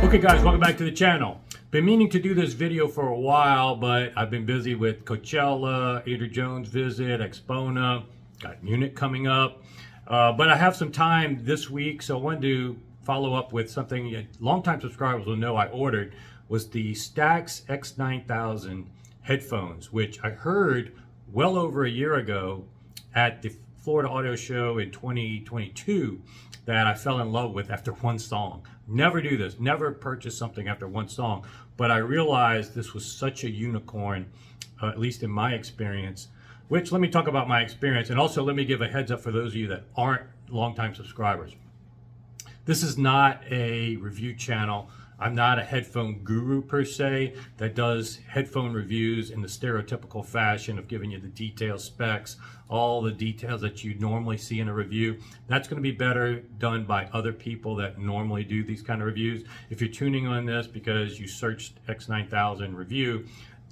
Okay guys, welcome back to the channel. Been meaning to do this video for a while, but I've been busy with Coachella, Ada Jones visit, Expona, got Munich coming up. But I have some time this week, so I wanted to follow up with something longtime subscribers will know I ordered, was the Stax X9000 headphones, which I heard well over a year ago at the Florida Audio Show in 2022 that I fell in love with after one song. Never do this, never purchase something after one song, but I realized this was such a unicorn, at least in my experience, which let me talk about my experience, and also let me give a heads up for those of you that aren't longtime subscribers. This is not a review channel. I'm not a headphone guru per se that does headphone reviews in the stereotypical fashion of giving you the detailed specs, all the details that you normally see in a review. That's going to be better done by other people that normally do these kind of reviews. If you're tuning on this because you searched X9000 review,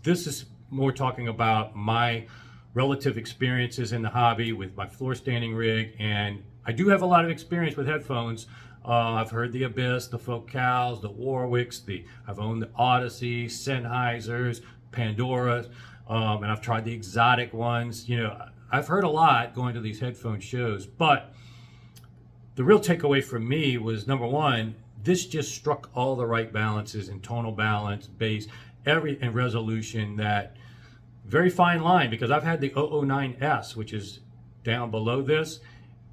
this is more talking about my relative experiences in the hobby with my floor standing rig, and I do have a lot of experience with headphones. I've heard the Abyss, the Focals, the Warwicks, I've owned the Odyssey, Sennheisers, Pandoras, and I've tried the exotic ones. You know, I've heard a lot going to these headphone shows, but the real takeaway for me was, number one, this just struck all the right balances in tonal balance, bass, and resolution. That very fine line, because I've had the 009S, which is down below this.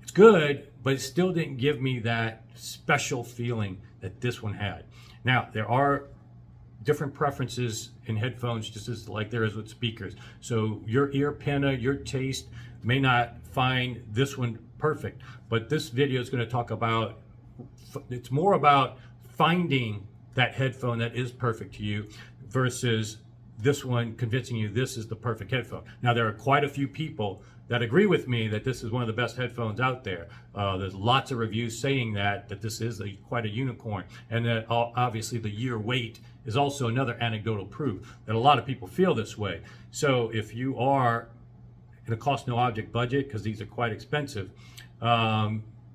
It's good, but it still didn't give me that special feeling that this one had. Now, there are different preferences in headphones, just as like there is with speakers. So your ear pinna, your taste may not find this one perfect, but this video is going to talk about, it's more about finding that headphone that is perfect to you versus this one convincing you this is the perfect headphone. Now, there are quite a few people that agree with me that this is one of the best headphones out there. There's lots of reviews saying that this is quite a unicorn, and that obviously the year wait is also another anecdotal proof that a lot of people feel this way. So if you are in a cost no object budget, because these are quite expensive,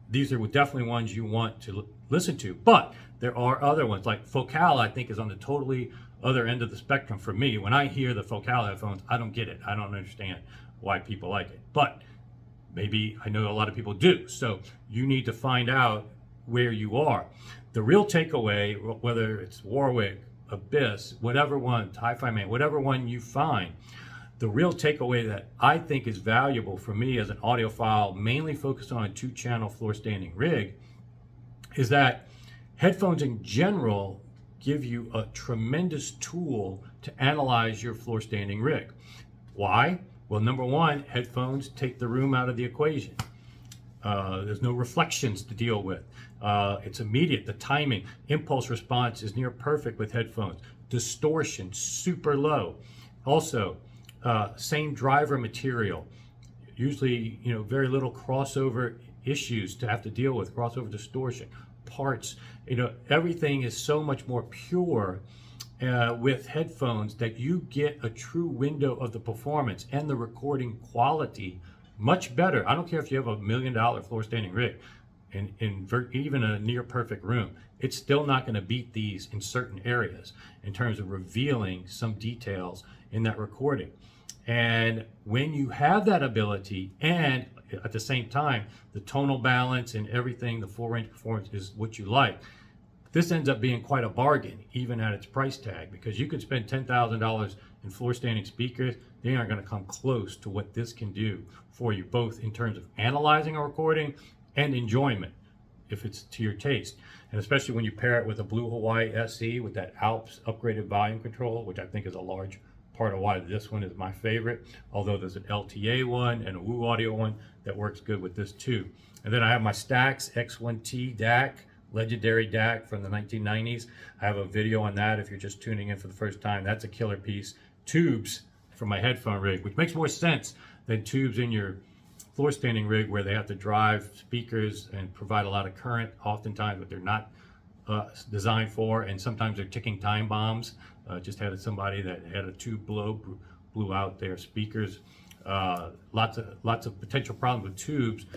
these are definitely ones you want to listen to. But there are other ones, like Focal, I think is on the totally other end of the spectrum for me. When I hear the Focal headphones, I don't get it. I don't understand why people like it, but maybe I know a lot of people do. So you need to find out where you are. The real takeaway, whether it's Warwick, Abyss, whatever one, Hi-Fi Man, whatever one you find, the real takeaway that I think is valuable for me as an audiophile, mainly focused on a 2-channel floor standing rig, is that headphones in general give you a tremendous tool to analyze your floor standing rig. Why? Well, number one, headphones take the room out of the equation. There's no reflections to deal with. It's immediate. The timing, impulse response is near perfect with headphones. Distortion, super low. Also, same driver material. Usually, you know, very little crossover issues to have to deal with, crossover distortion, parts. You know, everything is so much more pure with headphones that you get a true window of the performance and the recording quality much better. I don't care if you have $1 million floor standing rig in even a near perfect room, it's still not going to beat these in certain areas in terms of revealing some details in that recording. And when you have that ability, and at the same time the tonal balance and everything, the full range performance is what you like, this ends up being quite a bargain, even at its price tag, because you could spend $10,000 in floor standing speakers. They aren't going to come close to what this can do for you, both in terms of analyzing a recording and enjoyment, if it's to your taste. And especially when you pair it with a Blue Hawaii SE with that Alps upgraded volume control, which I think is a large part of why this one is my favorite, although there's an LTA one and a Woo Audio one that works good with this too. And then I have my Stax X1T DAC, legendary DAC from the 1990s. I have a video on that if you're just tuning in for the first time. That's a killer piece. Tubes for my headphone rig, which makes more sense than tubes in your floor standing rig where they have to drive speakers and provide a lot of current, oftentimes, but they're not designed for, and sometimes they're ticking time bombs. Just had somebody that had a tube blew out their speakers. Lots of potential problems with tubes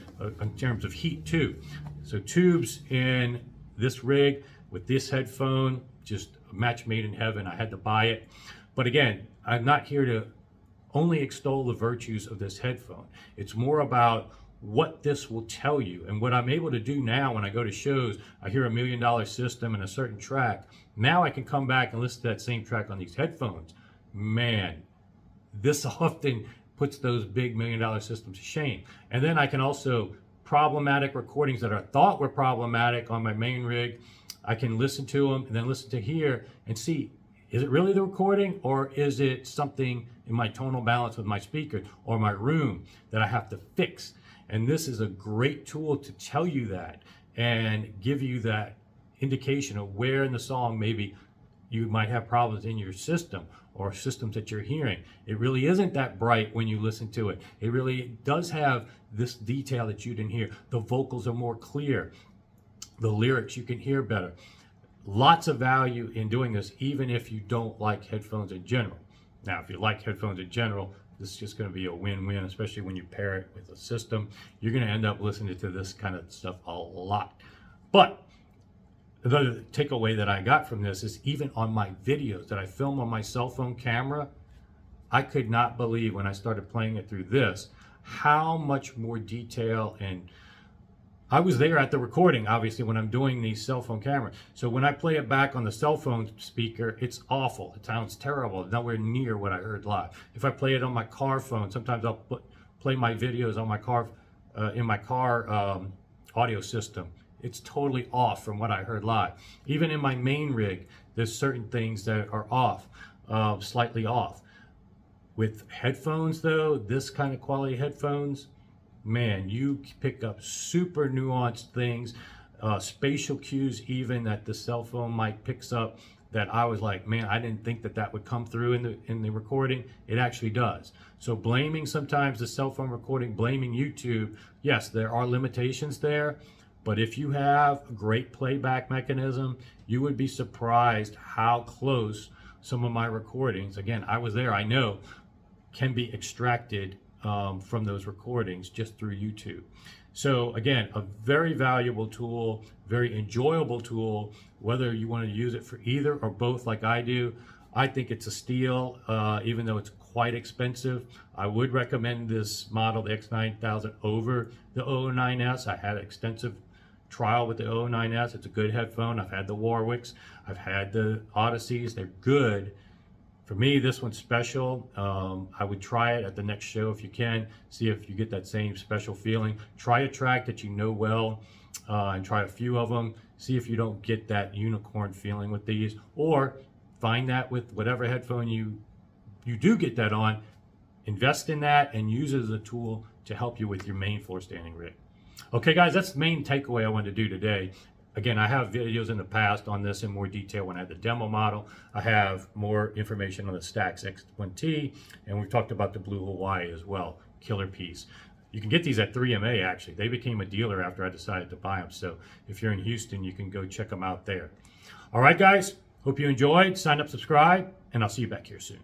in terms of heat too. So tubes in this rig with this headphone, just a match made in heaven. I had to buy it. But again, I'm not here to only extol the virtues of this headphone. It's more about what this will tell you. And what I'm able to do now when I go to shows, I hear $1 million system and a certain track. Now I can come back and listen to that same track on these headphones. Man, this often puts those big $1 million systems to shame. And then I can also, problematic recordings that are thought were problematic on my main rig, I can listen to them and then listen to here and see, is it really the recording, or is it something in my tonal balance with my speakers or my room that I have to fix? And this is a great tool to tell you that and give you that indication of where in the song maybe you might have problems in your system or systems that you're hearing. It really isn't that bright when you listen to it. It really does have this detail that you didn't hear. The vocals are more clear. The lyrics you can hear better. Lots of value in doing this, even if you don't like headphones in general. Now, if you like headphones in general, this is just going to be a win-win, especially when you pair it with a system. You're going to end up listening to this kind of stuff a lot. But the takeaway that I got from this is, even on my videos that I film on my cell phone camera, I could not believe when I started playing it through this, how much more detail. And I was there at the recording, obviously, when I'm doing these cell phone cameras. So when I play it back on the cell phone speaker, it's awful. It sounds terrible, nowhere near what I heard live. If I play it on my car phone, sometimes I'll play my videos on my car, in my car audio system. It's totally off from what I heard live. Even in my main rig, there's certain things that are off, slightly off. With headphones though, this kind of quality headphones, man, you pick up super nuanced things, spatial cues even that the cell phone mic picks up, that I was like, man, I didn't think that that would come through in the recording. It actually does. So blaming sometimes the cell phone recording, blaming YouTube, yes, there are limitations there, but if you have a great playback mechanism, you would be surprised how close some of my recordings, again, I was there, I know, can be extracted from those recordings just through YouTube. So again, a very valuable tool, very enjoyable tool, whether you want to use it for either or both like I do. I think it's a steal, even though it's quite expensive. I would recommend this model, the X9000, over the 009S. I had an extensive trial with the 009S. It's a good headphone. I've had the Warwicks. I've had the Odysseys. They're good. For me, this one's special. I would try it at the next show if you can, see if you get that same special feeling. Try a track that you know well, and try a few of them. See if you don't get that unicorn feeling with these, or find that with whatever headphone you do get that on. Invest in that and use it as a tool to help you with your main floor standing rig. Okay guys, that's the main takeaway I wanted to do today. Again, I have videos in the past on this in more detail when I had the demo model. I have more information on the Stax X9K, and we've talked about the Blue Hawaii as well. Killer piece. You can get these at 3MA actually. They became a dealer after I decided to buy them. So if you're in Houston, you can go check them out there. All right guys, hope you enjoyed. Sign up, subscribe, and I'll see you back here soon.